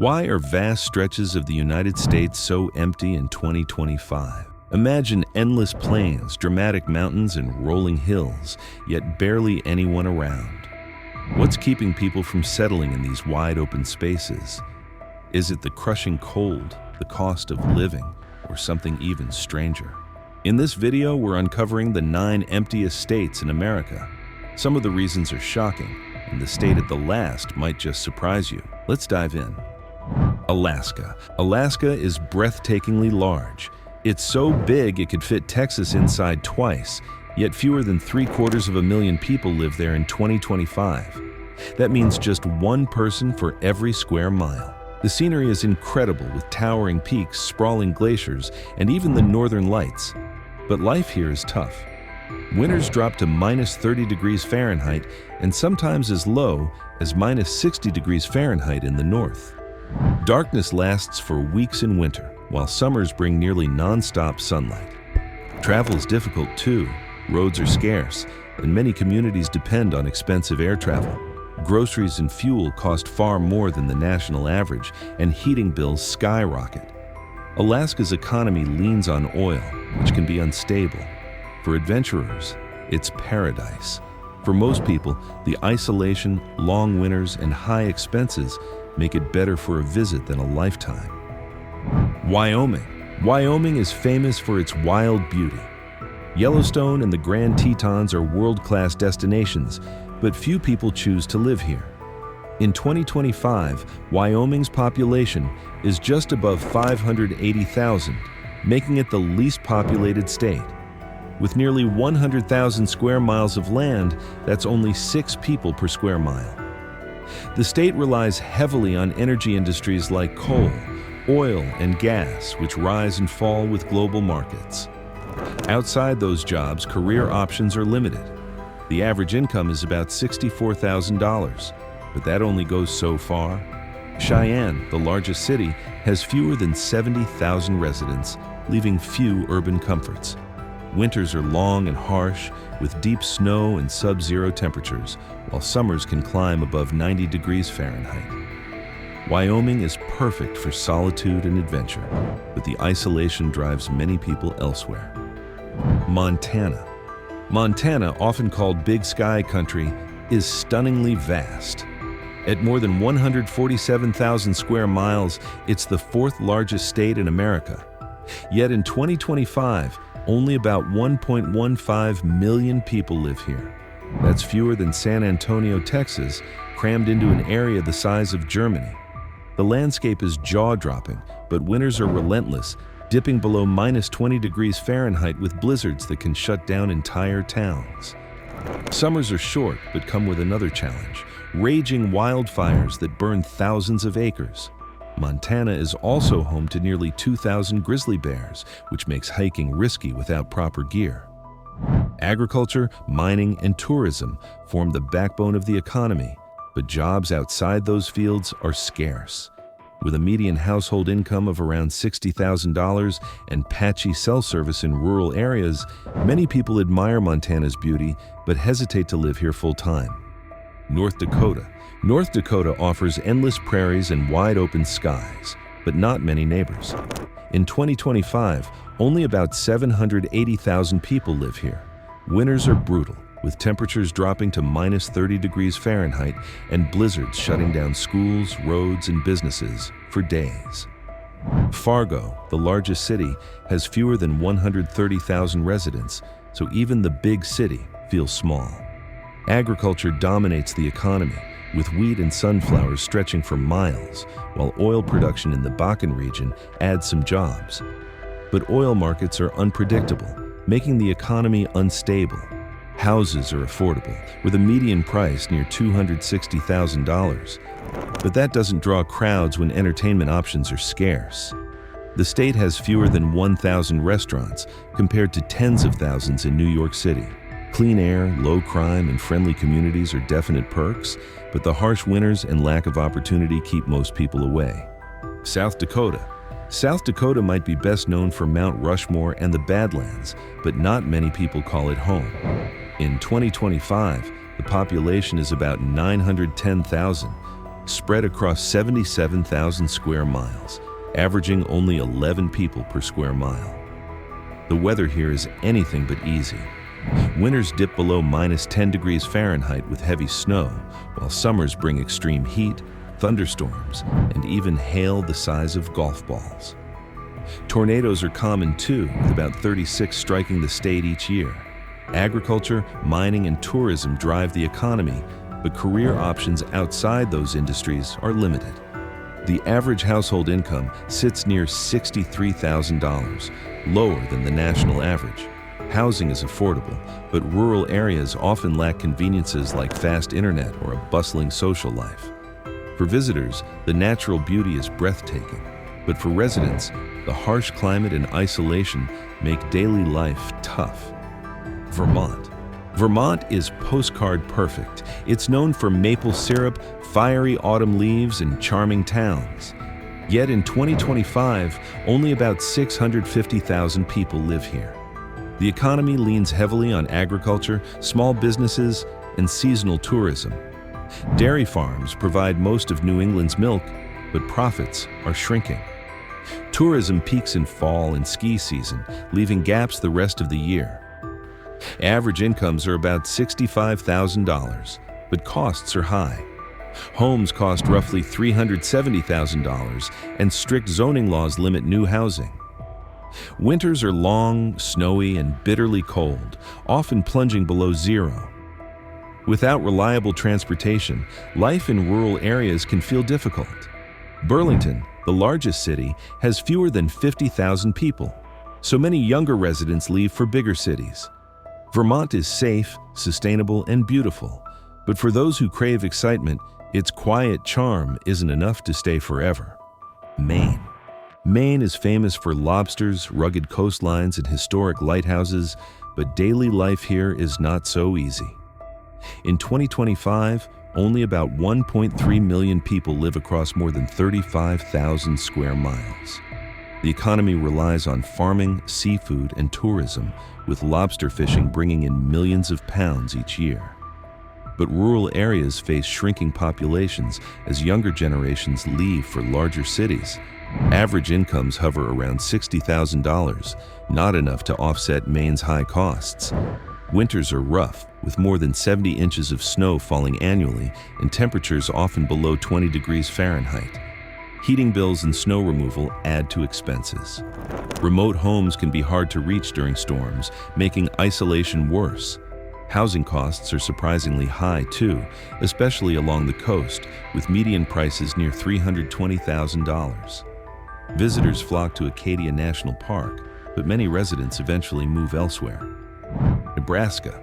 Why are vast stretches of the United States so empty in 2025? Imagine endless plains, dramatic mountains, and rolling hills, yet barely anyone around. What's keeping people from settling in these wide-open spaces? Is it the crushing cold, the cost of living, or something even stranger? In this video, we're uncovering the 9 emptiest states in America. Some of the reasons are shocking, and the state at the last might just surprise you. Let's dive in. Alaska. Alaska is breathtakingly large. It's so big it could fit Texas inside twice, yet fewer than 750,000 people live there in 2025. That means just one person for every square mile. The scenery is incredible with towering peaks, sprawling glaciers, and even the northern lights. But life here is tough. Winters drop to -30 degrees Fahrenheit and sometimes as low as -60 degrees Fahrenheit in the north. Darkness lasts for weeks in winter, while summers bring nearly non-stop sunlight. Travel is difficult too. Roads are scarce, and many communities depend on expensive air travel. Groceries and fuel cost far more than the national average, and heating bills skyrocket. Alaska's economy leans on oil, which can be unstable. For adventurers, it's paradise. For most people, the isolation, long winters, and high expenses make it better for a visit than a lifetime. Wyoming. Wyoming is famous for its wild beauty. Yellowstone and the Grand Tetons are world-class destinations, but few people choose to live here. In 2025, Wyoming's population is just above 580,000, making it the least populated state. With nearly 100,000 square miles of land, that's only 6 people per square mile. The state relies heavily on energy industries like coal, oil, and gas, which rise and fall with global markets. Outside those jobs, career options are limited. The average income is about $64,000, but that only goes so far. Cheyenne, the largest city, has fewer than 70,000 residents, leaving few urban comforts. Winters are long and harsh, with deep snow and sub-zero temperatures, while summers can climb above 90 degrees Fahrenheit. Wyoming is perfect for solitude and adventure, but the isolation drives many people elsewhere. Montana. Montana, often called Big Sky Country, is stunningly vast. At more than 147,000 square miles, it's the 4th largest state in America. Yet in 2025, only about 1.15 million people live here. That's fewer than San Antonio, Texas, crammed into an area the size of Germany. The landscape is jaw-dropping, but winters are relentless, dipping below -20 degrees Fahrenheit with blizzards that can shut down entire towns. Summers are short, but come with another challenge: raging wildfires that burn thousands of acres. Montana is also home to nearly 2,000 grizzly bears, which makes hiking risky without proper gear. Agriculture, mining, and tourism form the backbone of the economy, but jobs outside those fields are scarce. With a median household income of around $60,000 and patchy cell service in rural areas, many people admire Montana's beauty but hesitate to live here full-time. North Dakota. North Dakota offers endless prairies and wide-open skies, but not many neighbors. In 2025, only about 780,000 people live here. Winters are brutal, with temperatures dropping to -30 degrees Fahrenheit and blizzards shutting down schools, roads, and businesses for days. Fargo, the largest city, has fewer than 130,000 residents, so even the big city feels small. Agriculture dominates the economy, with wheat and sunflowers stretching for miles, while oil production in the Bakken region adds some jobs. But oil markets are unpredictable, making the economy unstable. Houses are affordable, with a median price near $260,000. But that doesn't draw crowds when entertainment options are scarce. The state has fewer than 1,000 restaurants, compared to tens of thousands in New York City. Clean air, low crime, and friendly communities are definite perks, but the harsh winters and lack of opportunity keep most people away. South Dakota. South Dakota might be best known for Mount Rushmore and the Badlands, but not many people call it home. In 2025, the population is about 910,000, spread across 77,000 square miles, averaging only 11 people per square mile. The weather here is anything but easy. Winters dip below -10 degrees Fahrenheit with heavy snow, while summers bring extreme heat, thunderstorms, and even hail the size of golf balls. Tornadoes are common too, with about 36 striking the state each year. Agriculture, mining, and tourism drive the economy, but career options outside those industries are limited. The average household income sits near $63,000, lower than the national average. Housing is affordable, but rural areas often lack conveniences like fast internet or a bustling social life. For visitors, the natural beauty is breathtaking, but for residents, the harsh climate and isolation make daily life tough. Vermont. Vermont is postcard perfect. It's known for maple syrup, fiery autumn leaves, and charming towns. Yet in 2025, only about 650,000 people live here. The economy leans heavily on agriculture, small businesses, and seasonal tourism. Dairy farms provide most of New England's milk, but profits are shrinking. Tourism peaks in fall and ski season, leaving gaps the rest of the year. Average incomes are about $65,000, but costs are high. Homes cost roughly $370,000, and strict zoning laws limit new housing. Winters are long, snowy, and bitterly cold, often plunging below zero. Without reliable transportation, life in rural areas can feel difficult. Burlington, the largest city, has fewer than 50,000 people, so many younger residents leave for bigger cities. Vermont is safe, sustainable, and beautiful, but for those who crave excitement, its quiet charm isn't enough to stay forever. Maine. Maine is famous for lobsters, rugged coastlines, and historic lighthouses, but daily life here is not so easy. In 2025, only about 1.3 million people live across more than 35,000 square miles. The economy relies on farming, seafood, and tourism, with lobster fishing bringing in millions of pounds each year. But rural areas face shrinking populations as younger generations leave for larger cities. Average incomes hover around $60,000, not enough to offset Maine's high costs. Winters are rough, with more than 70 inches of snow falling annually and temperatures often below 20 degrees Fahrenheit. Heating bills and snow removal add to expenses. Remote homes can be hard to reach during storms, making isolation worse. Housing costs are surprisingly high too, especially along the coast, with median prices near $320,000. Visitors flock to Acadia National Park, but many residents eventually move elsewhere. Nebraska.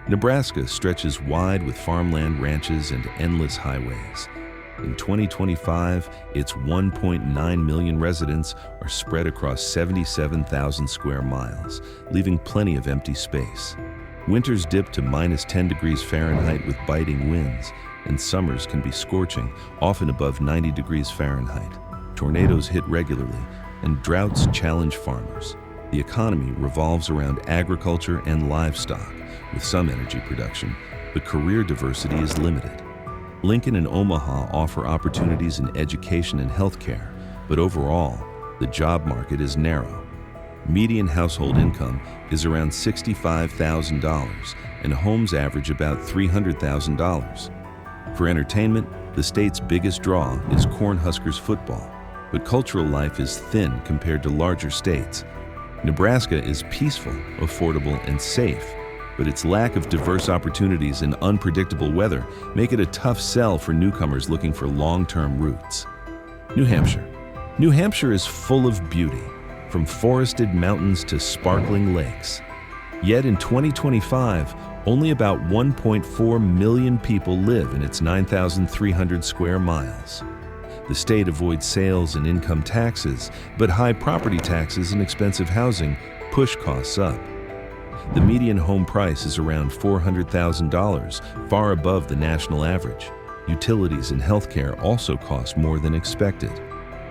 Nebraska stretches wide with farmland, ranches, and endless highways. In 2025, its 1.9 million residents are spread across 77,000 square miles, leaving plenty of empty space. Winters dip to -10 degrees Fahrenheit with biting winds, and summers can be scorching, often above 90 degrees Fahrenheit. Tornadoes hit regularly, and droughts challenge farmers. The economy revolves around agriculture and livestock, with some energy production, but career diversity is limited. Lincoln and Omaha offer opportunities in education and healthcare, but overall, the job market is narrow. Median household income is around $65,000, and homes average about $300,000. For entertainment, the state's biggest draw is Cornhuskers football, but cultural life is thin compared to larger states. Nebraska is peaceful, affordable, and safe, but its lack of diverse opportunities and unpredictable weather make it a tough sell for newcomers looking for long-term roots. New Hampshire. New Hampshire is full of beauty, from forested mountains to sparkling lakes. Yet in 2025, only about 1.4 million people live in its 9,300 square miles. The state avoids sales and income taxes, but high property taxes and expensive housing push costs up. The median home price is around $400,000, far above the national average. Utilities and healthcare also cost more than expected.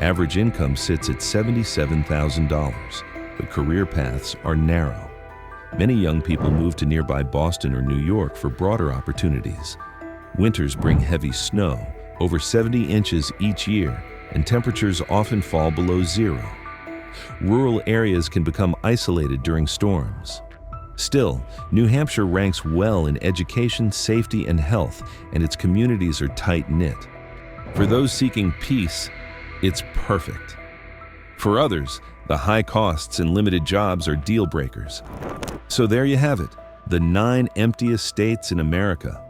Average income sits at $77,000, but career paths are narrow. Many young people move to nearby Boston or New York for broader opportunities. Winters bring heavy snow, over 70 inches each year, and temperatures often fall below zero. Rural areas can become isolated during storms. Still, New Hampshire ranks well in education, safety, and health, and its communities are tight-knit. For those seeking peace, it's perfect. For others, the high costs and limited jobs are deal breakers. So there you have it, the 9 emptiest states in America.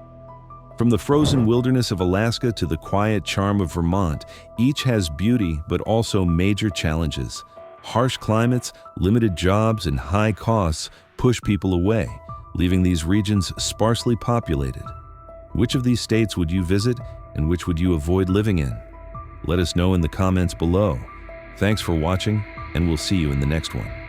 From the frozen wilderness of Alaska to the quiet charm of Vermont, each has beauty but also major challenges. Harsh climates, limited jobs, and high costs push people away, leaving these regions sparsely populated. Which of these states would you visit, and which would you avoid living in? Let us know in the comments below. Thanks for watching, and we'll see you in the next one.